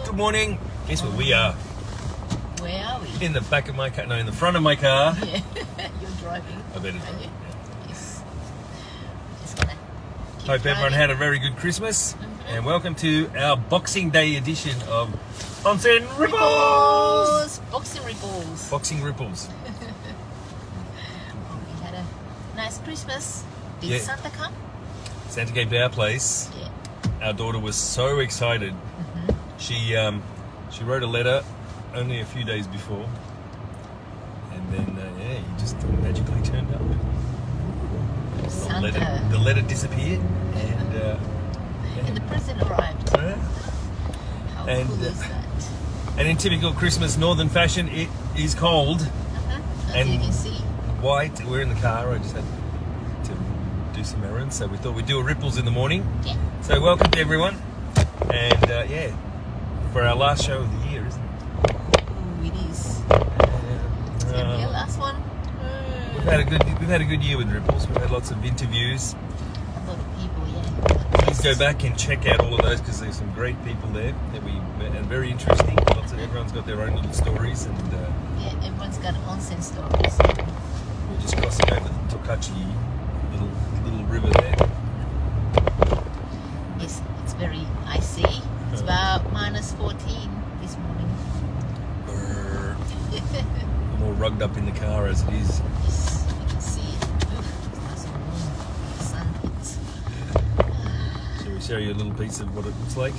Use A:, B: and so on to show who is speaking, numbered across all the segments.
A: Good morning. Guess where we are?
B: Where are we?
A: In the back of my car. No, in the front of my car.
B: Yeah, you're driving.
A: I better
B: Are
A: drive.
B: you? Yes. Just gonna keep
A: Hope everyone
B: driving.
A: had a very good Christmas. And welcome to our Boxing Day edition of Onsen Ripples.
B: Boxing ripples.
A: Boxing Ripples.
B: We had a nice Christmas. Did
A: Yeah.
B: Santa come?
A: Santa came to our place.
B: Yeah.
A: Our daughter was so excited. She wrote a letter only a few days before, and then he just magically turned up.
B: Santa.
A: The letter disappeared, and
B: And the present arrived. How
A: And,
B: cool is that?
A: and in typical Christmas northern fashion, it is cold.
B: As
A: and-
B: you can see.
A: White. We're in the car. I just had to do some errands, so we thought we'd do a Ripples in the morning.
B: Yeah.
A: So welcome to everyone, and for our last show of the year, isn't it?
B: Ooh, it is. It's gonna be your last one.
A: We've had a good year with Ripples. We've had lots of interviews.
B: A lot of people, yeah.
A: Please go back and check out all of those because there's some great people there that we met and very interesting. Everyone's got their own little stories, and
B: Yeah, everyone's got onsen stories.
A: we're just crossing over the Tokachi little river there.
B: Yes, it's very icy. It's about -14 this morning.
A: I'm all rugged up in the car as it is.
B: Yes, you can see it. Oof, it's nice and warm. The sun hits.
A: Shall we show you a little piece of what it looks like?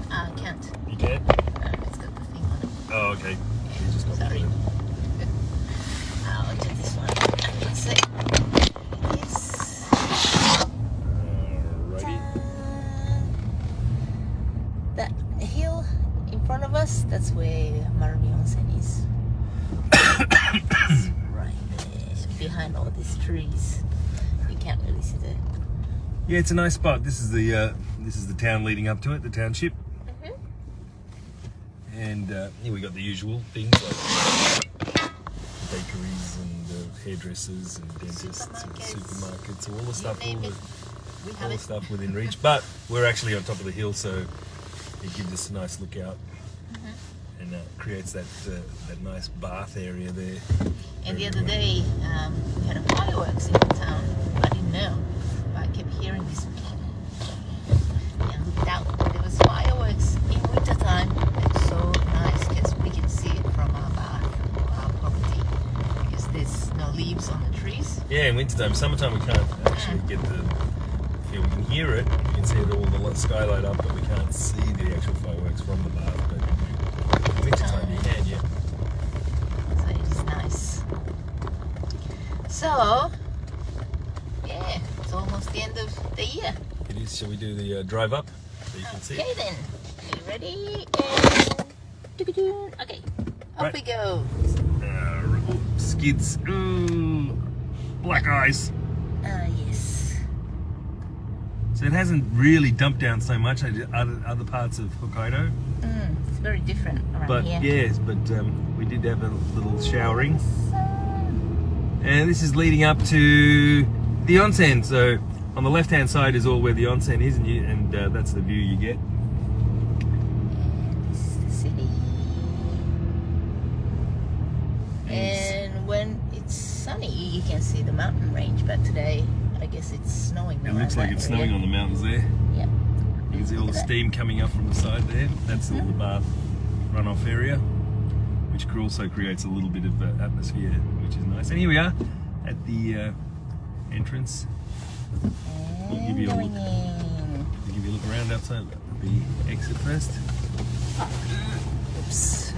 B: I can't.
A: You can?
B: It's got the thing on it.
A: Oh, okay. You just got
B: Sorry.
A: the
B: I'll do this one. Let's see. Yes.
A: Alrighty.
B: That hill in front of us, that's where Marumi Onsen is. It's right there, behind all these trees. You can't really see the...
A: Yeah, it's a nice spot. This is the town leading up to it, the township. And here we got the usual things like bakeries and hairdressers and dentists and supermarkets, all the stuff,
B: name it, we
A: all
B: have
A: the
B: it.
A: stuff within reach. But we're actually on top of the hill, so it gives us a nice look out, and creates that nice bath area there.
B: And the other day, we had a fireworks in the town. I didn't know, but I kept hearing this. And looked out. There was fireworks in winter time. It's so nice because we can see it from our back, our property, because there's no leaves on the trees.
A: Yeah, in wintertime. Summertime we can't actually get the feel. We can hear it. We can see it all the skylight up, but we can't see the actual fireworks from the bath. But in wintertime you can, yeah.
B: So it's nice. So, yeah, it's almost the end of the year.
A: It is. Shall we do the drive up so you can see?
B: Okay then, are you ready? And okay, off
A: Right.
B: we go.
A: Skids. Ooh, black eyes.
B: Yes.
A: So it hasn't really dumped down so much like other parts of Hokkaido.
B: It's very different around
A: But
B: here.
A: yes, but we did have a little showering. And this is leading up to the onsen. So on the left-hand side is all where the onsen is, and that's the view you get.
B: And this is the city. And when it's sunny, you can see the mountain range. But today, I guess it's snowing.
A: It looks like it's snowing on the mountains there.
B: Yep.
A: You can see all the steam coming up from the side there. That's all the bath runoff area, which also creates a little bit of atmosphere, which is nice. And here we are at the entrance. We'll give you a look. We'll give you a look around outside the exit first.
B: Oops.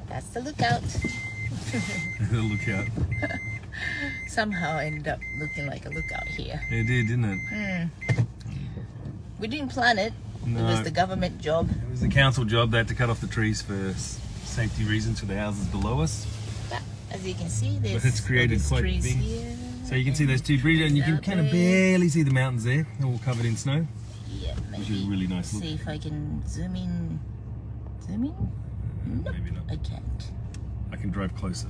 B: That's the lookout.
A: The lookout.
B: Somehow ended up looking like a lookout here.
A: It did, didn't it?
B: We didn't plan it.
A: No.
B: It was the government job.
A: It was the council job. They had to cut off the trees for safety reasons for the houses below us.
B: But as you can see, there's
A: But it's created
B: all these
A: quite
B: trees
A: big.
B: here.
A: So you can see those two trees, and you can
B: out
A: kind of
B: there.
A: barely see the mountains there, all covered in snow.
B: Yeah, maybe.
A: Which is a really nice look.
B: See if I can zoom in. Zoom in? Nope,
A: Maybe not.
B: I can't.
A: I can drive closer.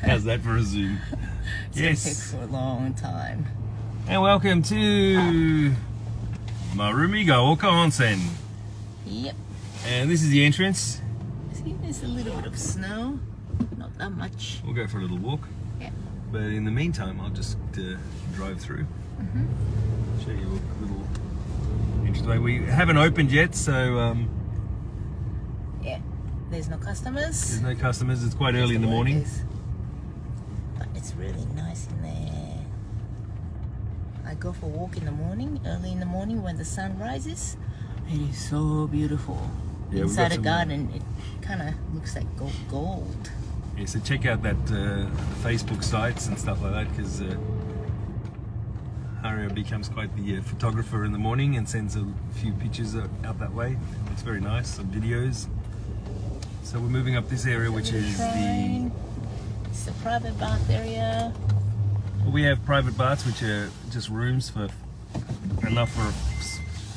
A: How's that for a zoom?
B: So it takes
A: Yes.
B: for a long time.
A: And welcome to Marumigaoka Onsen.
B: Yep.
A: And this is the entrance.
B: See, there's a little bit of snow. Not that much.
A: We'll go for a little walk.
B: Yeah.
A: But in the meantime, I'll just drive through. Show you a little entranceway. We haven't opened yet, so
B: Yeah. There's no customers.
A: there's no customers. It's quite early in the morning.
B: But it's really nice in there. I go for a walk in the morning, early in the morning when the sun rises. It is so beautiful.
A: Yeah, we've
B: Inside
A: got
B: a
A: some,
B: garden, it kind of looks like gold.
A: Yeah, so check out that Facebook sites and stuff like that, because Haria becomes quite the photographer in the morning and sends a few pictures out that way. It's very nice, some videos. So we're moving up this area, which is the...
B: It's a private bath area.
A: Well, we have private baths, which are just rooms for enough for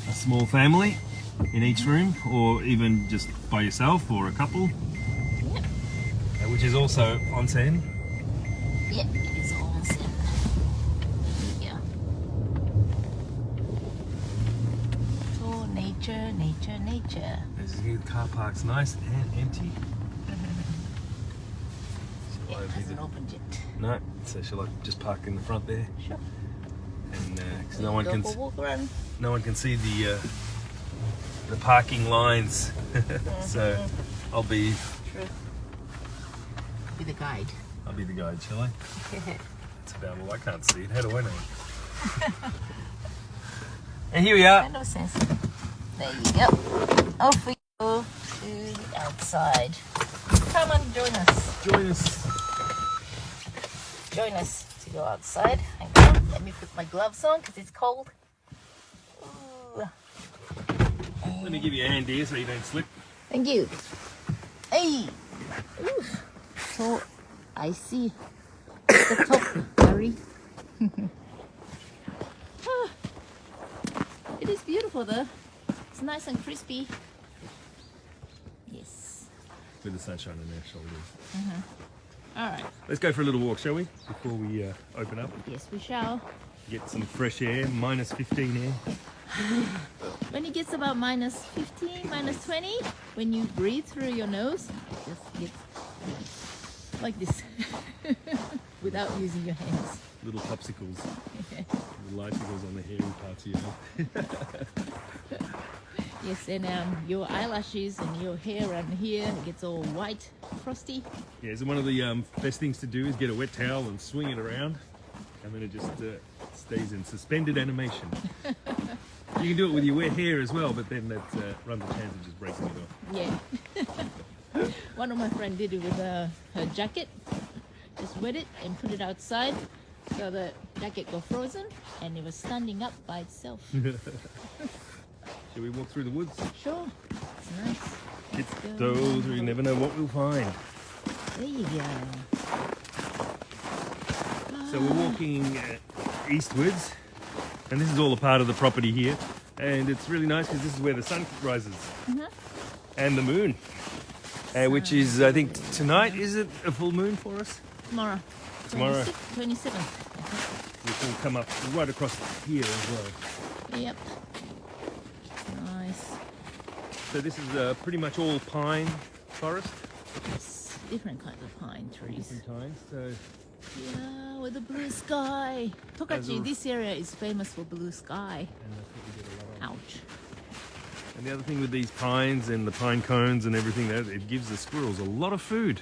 A: a small family in each room, or even just by yourself or a couple.
B: Yep.
A: Which is also onsen.
B: Yep, it is onsen. Yeah. So nature.
A: The car park's nice and empty.
B: Yeah, it hasn't opened yet.
A: No, so shall I just park in the front there?
B: Sure.
A: And because
B: Go for a walk around.
A: no one can see the parking lines, so I'll be
B: True. Be the guide.
A: I'll be the guide, shall I? It's about, well, I can't see it. How do I know? And here we are.
B: No sense. There you go. Off we go to the outside. Come on, join us. Join us to go outside. Hang on, let me put my gloves on because it's cold. Ooh.
A: Let me give you a hand here so you don't slip.
B: Thank you. Hey. Ooh. So icy. The top, Harry. Ah. It is beautiful though. It's nice and crispy. Yes.
A: With the sunshine on their shoulders.
B: All right.
A: Let's go for a little walk, shall we? Before we open up.
B: Yes, we shall.
A: Get some fresh air, minus 15 air.
B: When it gets about minus 15, minus 20, when you breathe through your nose, it just gets like this without using your hands.
A: Little popsicles. Little icicles on the hairy parts of your mouth.
B: Yes, and your eyelashes and your hair around here, it gets all white, frosty.
A: Yeah, so one of the best things to do is get a wet towel and swing it around, and then it just stays in suspended animation. You can do it with your wet hair as well, but then that runs the chance of just breaking it off.
B: Yeah. One of my friends did it with her jacket. Just wet it and put it outside so the jacket got frozen and it was standing up by itself.
A: Shall we walk through the woods?
B: Sure, it's nice.
A: It's those, we never know what we'll find.
B: There you go.
A: So we're walking eastwards, and this is all a part of the property here, and it's really nice because this is where the sun rises and the moon, which is, I think, tonight. Is it a full moon for us?
B: Tomorrow.
A: Tomorrow.
B: 27th.
A: Which will come up right across here as well.
B: Yep. Nice.
A: So this is pretty much all pine forest.
B: Yes, different kinds of pine trees.
A: Different kinds. So
B: Yeah, with the blue sky. Tokachi, this area is famous for blue sky.
A: and that's what we get a lot of.
B: Ouch.
A: And the other thing with these pines and the pine cones and everything, that it gives the squirrels a lot of food.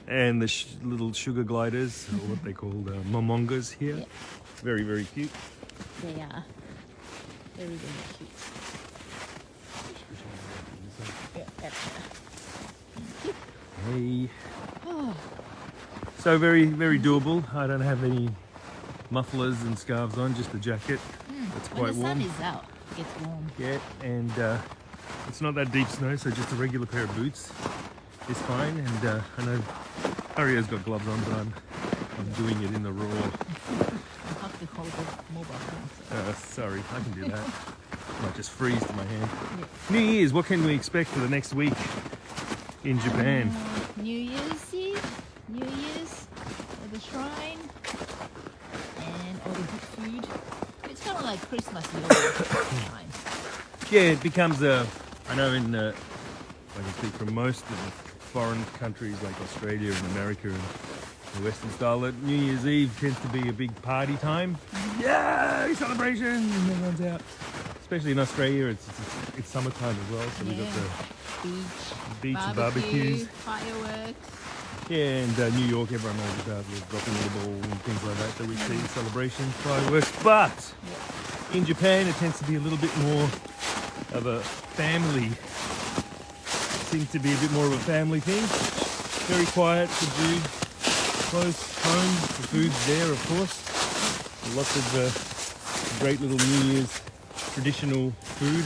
A: And the little sugar gliders, or what they call momongas here.
B: Yep.
A: Very, very cute.
B: They are very, very cute. Yeah, that's
A: Hey.
B: Oh,
A: So very, very doable. I don't have any mufflers and scarves on, just a jacket. It's
B: when
A: quite
B: the sun
A: warm.
B: is out, it gets warm.
A: Yeah, and it's not that deep snow, so just a regular pair of boots is fine. And I know Hario's got gloves on, but I'm doing it in the raw.
B: You have to hold the mobile phone.
A: Sorry, I can do that. Might just freeze to my hand.
B: Yeah.
A: New Year's, what can we expect for the next week in Japan?
B: New Year's Eve, New Year's at the shrine. like Christmas time.
A: Yeah, it becomes I know I can speak from most of the foreign countries like Australia and America and the Western style, that New Year's Eve tends to be a big party time. Yay, celebration! And everyone's out. Especially in Australia, it's summertime as well, so we've got the beach and barbecues.
B: Fireworks.
A: Yeah, and New York, everyone knows about the dropping of the ball and things like that, that we see celebrations, fireworks. But in Japan, it tends to be a little bit more of a family, seems to be a bit more of a family thing. Very quiet, subdued, close home. The food's there, of course. Lots of great little New Year's traditional food.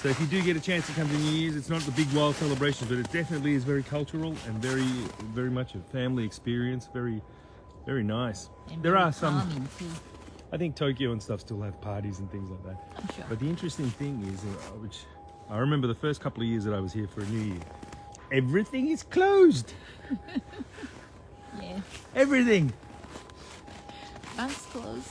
A: So if you do get a chance to come to New Year's, it's not the big wild celebrations, but it definitely is very cultural and very much a family experience. Very nice.
B: And
A: There
B: very
A: are some.
B: calming too.
A: I think Tokyo and stuff still have parties and things like that.
B: I'm sure.
A: But the interesting thing is, which I remember the first couple of years that I was here for a New Year, everything is closed.
B: Yeah.
A: Everything.
B: Banks closed.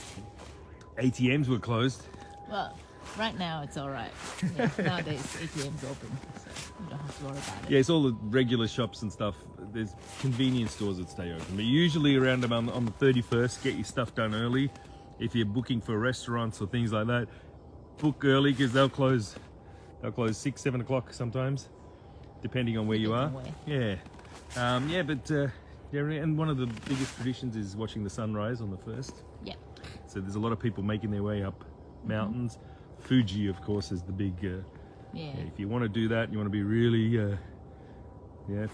A: ATMs were closed.
B: Well, right now it's all right. Yeah, nowadays ATM's open, so you don't have to worry about it.
A: Yeah, it's all the regular shops and stuff. There's convenience stores that stay open. But usually around about on the 31st, get your stuff done early. If you're booking for restaurants or things like that, book early because they'll close 6, 7 o'clock sometimes, depending on where you are.
B: Where.
A: Yeah. And one of the biggest traditions is watching the sunrise on the 1st.
B: Yeah.
A: So there's a lot of people making their way up mountains. Fuji, of course, is the big. If you want to do that, you want to be really,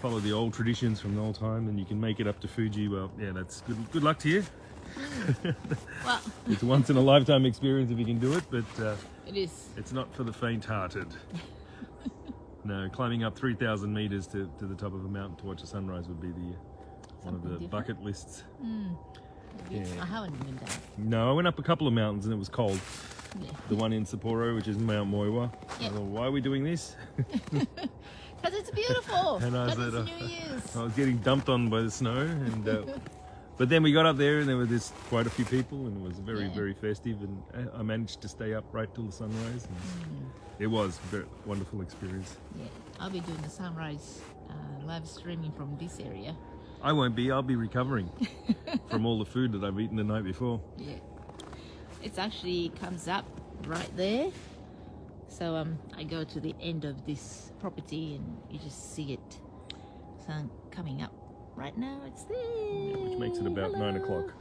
A: follow the old traditions from the old time, and you can make it up to Fuji. Well, yeah, that's good luck to you.
B: Well,
A: It's a once in a lifetime experience if you can do it, but
B: it is.
A: it's not for the faint-hearted. No, climbing up 3,000 meters to the top of a mountain to watch a sunrise would be one of the
B: Something
A: bucket lists. Yeah.
B: I haven't been there.
A: No, I went up a couple of mountains and it was cold.
B: Yeah.
A: The one in Sapporo, which is Mount Moiwa.
B: Yeah.
A: I thought, why are we doing this?
B: Because it's beautiful.
A: And I
B: Because
A: said,
B: it's New Year's.
A: I was getting dumped on by the snow, and but then we got up there and there were quite a few people, and it was very festive, and I managed to stay up right till the sunrise. And it was a very wonderful experience.
B: Yeah, I'll be doing the sunrise live streaming from this area.
A: I won't be. I'll be recovering from all the food that I've eaten the night before.
B: Yeah, it actually comes up right there. So I go to the end of this property and you just see it sun coming up. Right now it's there.
A: Which makes it about 9 o'clock.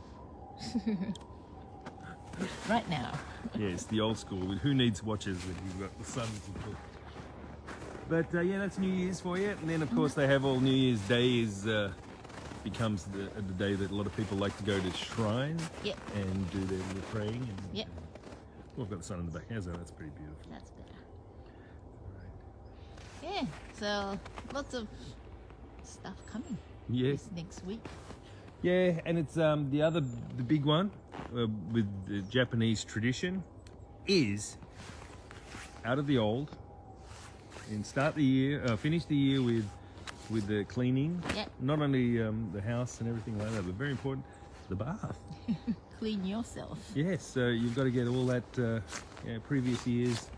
B: Right now.
A: Yeah, it's the old school. Who needs watches when you've got the sun to put? But yeah, that's New Year's for you. And then of course they have all New Year's Day becomes the day that a lot of people like to go to shrine and do their little praying. And, well, I've got the sun in the back. How's that? That's pretty beautiful.
B: That's better. Yeah, so lots of stuff coming this next week.
A: Yeah, and it's the big one with the Japanese tradition is out of the old and finish the year with the cleaning.
B: Yeah.
A: Not only the house and everything like that, but very important, the bath.
B: Clean yourself.
A: Yes, so you've got to get all that previous year's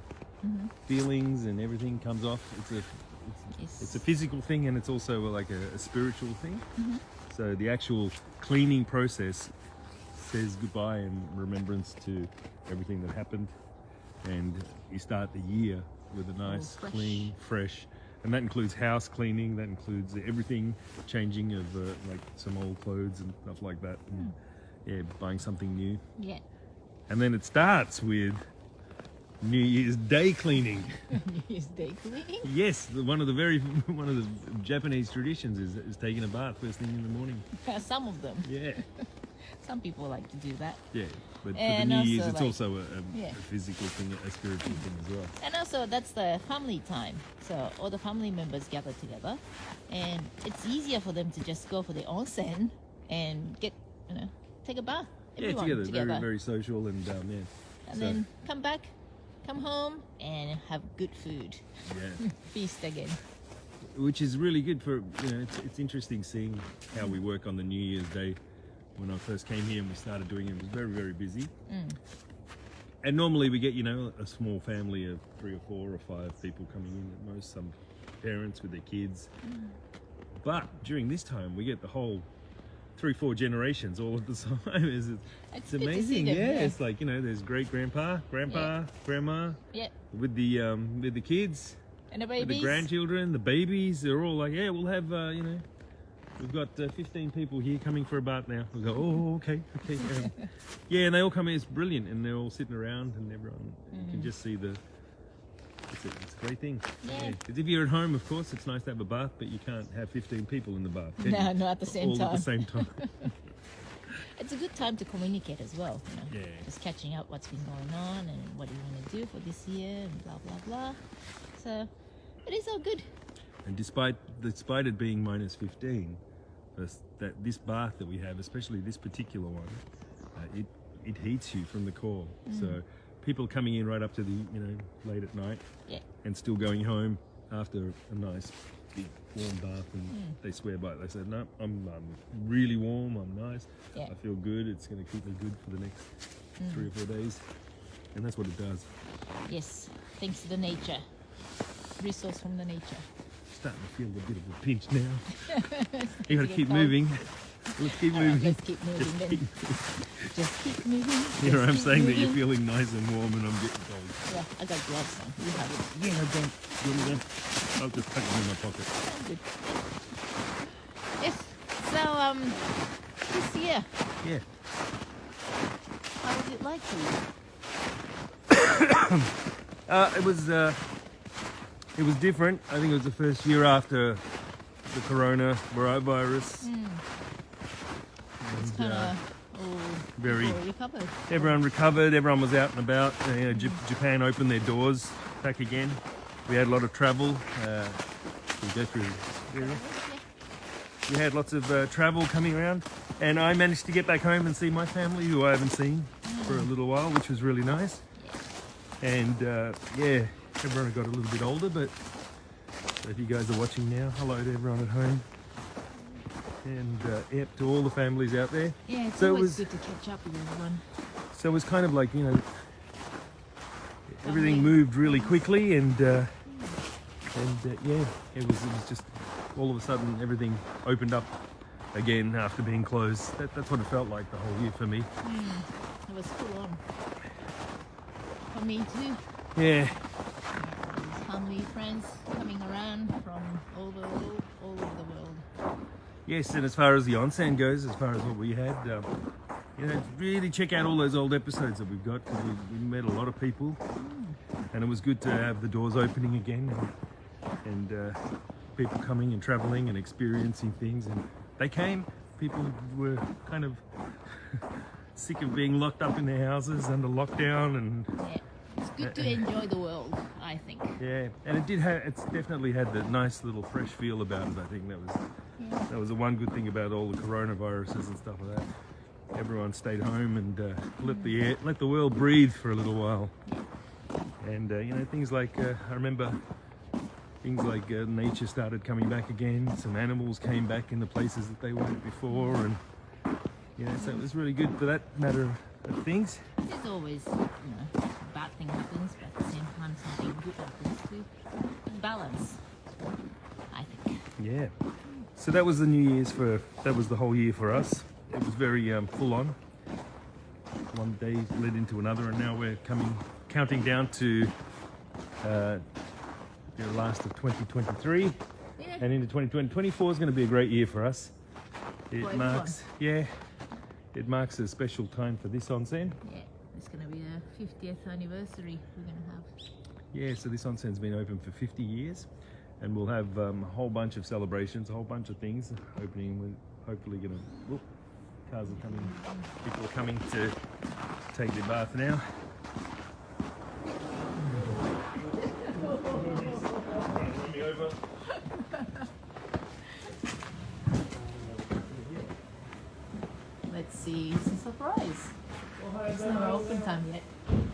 A: feelings and everything comes off. It's a physical thing, and it's also like a spiritual thing. So the actual cleaning process says goodbye and remembrance to everything that happened, and you start the year with a nice, clean, fresh, and that includes house cleaning. That includes everything, changing of like some old clothes and stuff like that. And, buying something new. Yeah. And then it starts with New Year's Day cleaning.
B: New Year's Day cleaning?
A: Yes, one of the Japanese traditions is taking a bath first thing in the morning.
B: Some of them.
A: Yeah.
B: Some people like to do that.
A: Yeah, but for the New Year's, it's also a physical thing, a spiritual thing as well.
B: And also, that's the family time. So all the family members gather together, and it's easier for them to just go for the onsen and take a bath.
A: Everyone together. Very, very social and
B: And then come back. Come home and have good food.
A: Yeah.
B: Feast again.
A: Which is really good for, it's interesting seeing how we work on the New Year's Day. When I first came here and we started doing it, it was very, very busy. And normally we get, you know, a small family of 3 or 4 or 5 people coming in at most, some parents with their kids. But during this time, we get the whole 3-4 generations all at the time. It's
B: good to see
A: amazing.
B: them,
A: Yeah,
B: yeah.
A: it's like, you know, there's great grandpa, grandma,
B: Yeah.
A: with the kids,
B: And the
A: with
B: babies.
A: the grandchildren, the babies. They're all like, yeah, we'll have, you know, we've got 15 people here coming for a bath now. We go, oh, okay. Yeah, and they all come in. It's brilliant, and they're all sitting around, and everyone you can just see the. It's a great thing.
B: Yeah.
A: Because if you're at home, of course, it's nice to have a bath, but you can't have 15 people in the bath. can
B: No,
A: you?
B: not at the same
A: all
B: time.
A: at the same time.
B: It's a good time to communicate as well, you know.
A: Yeah.
B: Just catching up what's been going on and what do you want to do for this year and blah blah blah. So it is all good.
A: And despite it being minus 15, this bath that we have, especially this particular one, it heats you from the core. So people coming in right up to the, you know, late at night,
B: Yeah.
A: and still going home after a nice big warm bath, and they swear by it. They said, no, I'm really warm, I'm nice,
B: Yeah.
A: I feel good, it's going to keep me good for the next 3 or 4 days. And that's what it does.
B: Yes. Thanks to the nature. Resource from the nature.
A: Starting to feel a bit of a pinch now. You got to
B: get
A: keep
B: cold.
A: moving. Let's keep
B: Alright,
A: moving.
B: let's keep moving then. Just keep moving.
A: Here
B: just
A: I'm
B: keep
A: saying that you're
B: moving.
A: feeling nice and warm, and I'm getting cold.
B: Yeah, I got gloves on. You have it.
A: Yeah, don't. You want me to? I'll just tuck them in my pocket.
B: Good. Yes. So this year,
A: Yeah.
B: how was it like for you?
A: It was different. I think it was the first year after the coronavirus.
B: It's
A: And,
B: kind of all
A: very-
B: recovered.
A: everyone recovered. Everyone was out and about. You know, Japan opened their doors back again. We had a lot of travel. We go through this area. We had lots of travel coming around, and I managed to get back home and see my family, who I haven't seen for a little while, which was really nice. And yeah, everyone got a little bit older, but so if you guys are watching now, hello to everyone at home, and yep, to all the families out there.
B: Yeah, it's
A: So it
B: always
A: was-
B: good to catch up with everyone.
A: So it was kind of like, you know, everything
B: Family.
A: moved really quickly, and yeah, it was just all of a sudden everything opened up again after being closed. That's what it felt like the whole year for me.
B: It was full on. For me too.
A: Yeah,
B: Family, friends coming around from all over the world.
A: yes, and as far as the onsen goes, as far as what we had, you know, really check out all those old episodes that we've got, because we met a lot of people, and it was good to have the doors opening again, and people coming and traveling and experiencing things. And they came. People were kind of sick of being locked up in their houses under lockdown, and
B: Yeah, it's good to enjoy the world, I think.
A: yeah, and it's definitely had that nice little fresh feel about it. I think that was the one good thing about all the coronaviruses and stuff like that. Everyone stayed home and let the world breathe for a little while. And you know, things like I remember things like nature started coming back again. Some animals came back in the places that they weren't before, and you know, so it was really good for that matter of things.
B: There's always, you know, bad thing happens, but at the same time something good happens too. Balance, I think.
A: Yeah. So that was the New Year's that was the whole year for us. It was very full on. One day led into another, and now we're counting down to the last of 2023
B: Yeah.
A: and into 2020. 24 is going to be a great year for us. It
B: everyone.
A: marks a special time for this onsen.
B: Yeah, it's gonna be the 50th anniversary we're gonna have.
A: Yeah, so this onsen's been open for 50 years, and we'll have a whole bunch of celebrations, a whole bunch of things opening. We're hopefully going to. Cars are coming. People are coming to take their bath now.
B: Let's see, it's a surprise. It's not open time yet.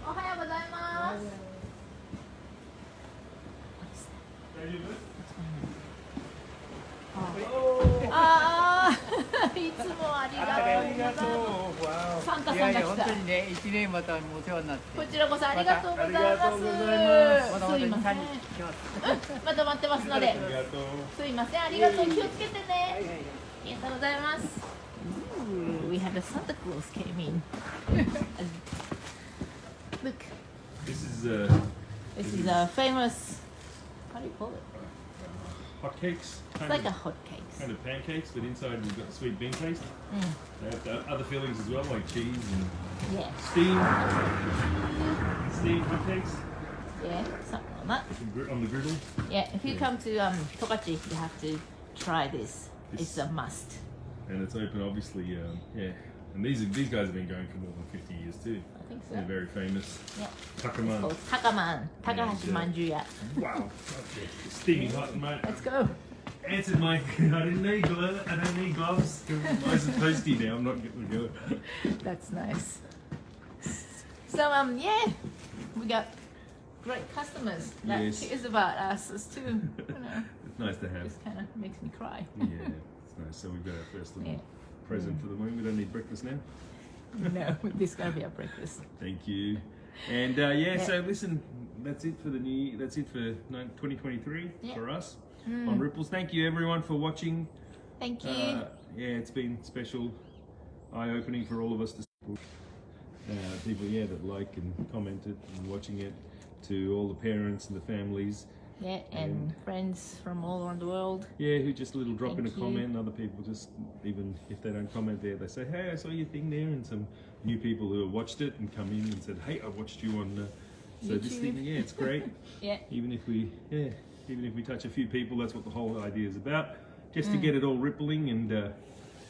B: Ohayou gozaimasu. What is that? ああ、いつもありがとうございます。サンタ
C: いやいや、
B: さんが来た。
C: 本当にね、1年またお世話になって。
B: こちらこそありがとうございます。
C: またありがとうございます。まだまだ
B: すいません。
C: 2、3日来ます。
B: また待ってますので。
A: ありがとう。
B: すいません、ありがとう。気をつけてね。
C: はいはいはい。
B: ありがとうございます。Ooh, we had a Santa Claus came in. Look,
A: This is
B: this is a famous. How do you call it?
A: hotcakes.
B: It's like a hot cake.
A: Kind of pancakes, but inside we've got sweet bean paste.
B: Mm.
A: They have other fillings as well, like cheese and
B: Yeah,
A: steamed hotcakes
B: yeah, something like that.
A: on the griddle.
B: Yeah, if you come to Tokachi, you have to try this. It's a must.
A: And it's open, obviously. Yeah, and these guys have been going for more than 50 years too.
B: I think so.
A: They're very famous.
B: Yeah.
A: Takaman.
B: Called Takaman. Takahashi Manjuya.
A: Wow. Okay. Steaming hot, mate.
B: Let's go.
A: Answered my. I didn't need gloves. I don't need gloves. Mine's are toasty now. I'm not getting to go.
B: That's nice. So yeah, we got great customers that
A: Yes.
B: cares about us too. You know,
A: It's nice to have.
B: just kind of makes me cry.
A: Yeah, it's nice. So we've got our first little
B: Yeah.
A: present for the morning. We don't need breakfast now.
B: No, this is gonna be our breakfast.
A: Thank you. And so listen, that's it for the new. That's it for 2023
B: Yeah.
A: for us on Ripples. Thank you everyone for watching.
B: Thank you.
A: Yeah, it's been special, eye-opening for all of us to support people, that like and commented and watching it. To all the parents and the families,
B: Yeah, and friends from all around the world.
A: who just a little drop in a
B: Thank you.
A: comment. And other people just, even if they don't comment there, they say, "Hey, I saw your thing there," and some new people who have watched it and come in and said, "Hey, I watched you on." So this
B: YouTube.
A: thing, it's great.
B: Yeah.
A: Even if we touch a few people, that's what the whole idea is about. Just to get it all rippling and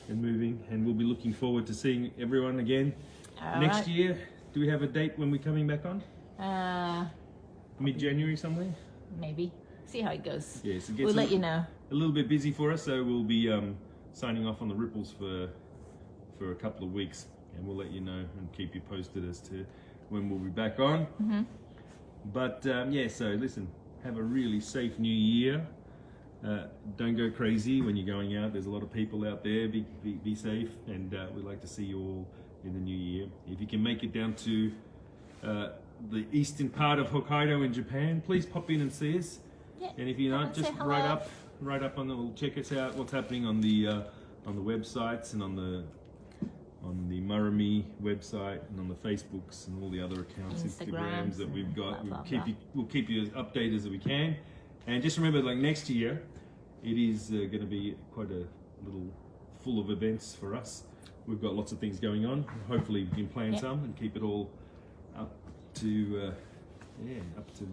A: moving. And we'll be looking forward to seeing everyone again
B: All
A: next
B: right.
A: year. Do we have a date when we're coming back on? Mid-January somewhere.
B: Maybe. See how it goes.
A: Yes, it gets
B: We'll let you know.
A: a little bit busy for us, so we'll be signing off on the Ripples for a couple of weeks, and we'll let you know and keep you posted as to when we'll be back on. But so listen, have a really safe new year. Don't go crazy when you're going out. There's a lot of people out there. Be safe, and we'd like to see you all in the new year. If you can make it down to the eastern part of Hokkaido in Japan, please pop in and see us.
B: Yeah.
A: And if you're
B: Come
A: not,
B: and
A: just
B: say
A: right up on the, check us out. What's happening on the websites and on the Murami website and on the Facebooks and all the other accounts, Instagrams that we've got.
B: blah, blah,
A: We'll keep you as updated as we can. And just remember, like next year, it is going to be quite a little full of events for us. We've got lots of things going on. Hopefully, we can plan some and keep it all up to up to.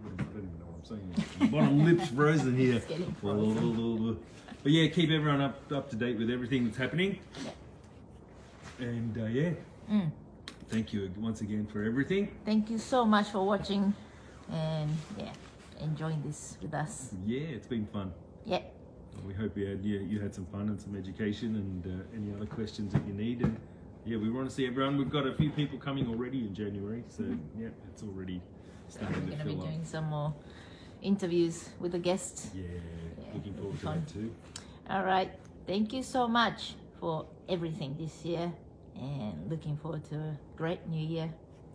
A: I don't even know what I'm saying. My bottom lip's frozen here.
B: It's getting frozen.
A: But yeah, keep everyone up to date with everything that's happening. And thank you once again for everything.
B: Thank you so much for watching and enjoying this with us.
A: Yeah, it's been fun.
B: Yeah.
A: We hope you had some fun and some education and any other questions that you need. And we want to see everyone. We've got a few people coming already in January, so it's already starting
B: We're
A: to
B: gonna be
A: fill up.
B: doing some more interviews with the guests.
A: Yeah, looking
B: it'll
A: forward
B: be
A: to
B: fun.
A: that too.
B: All right. Thank you so much for everything this year, and looking forward to a great new year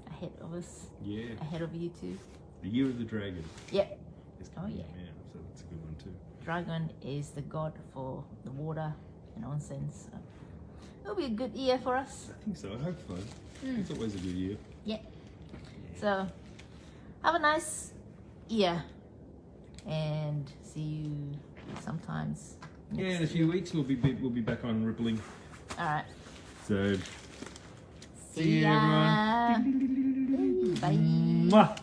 B: ahead of us,
A: Yeah,
B: ahead of you too.
A: the Year of the Dragon.
B: Yep.
A: Is
B: Oh,
A: coming
B: yeah.
A: up now, so that's a good one too.
B: Dragon is the god for the water and onsen. So it'll be a good year for us.
A: I think so. I hope so. It's always a good year.
B: Yeah. So have a nice year, and see you sometimes.
A: Yeah, in a few weeks we'll be back on rippling.
B: All right.
A: So
B: See ya.
A: everyone.
B: Bye.
A: Mwah.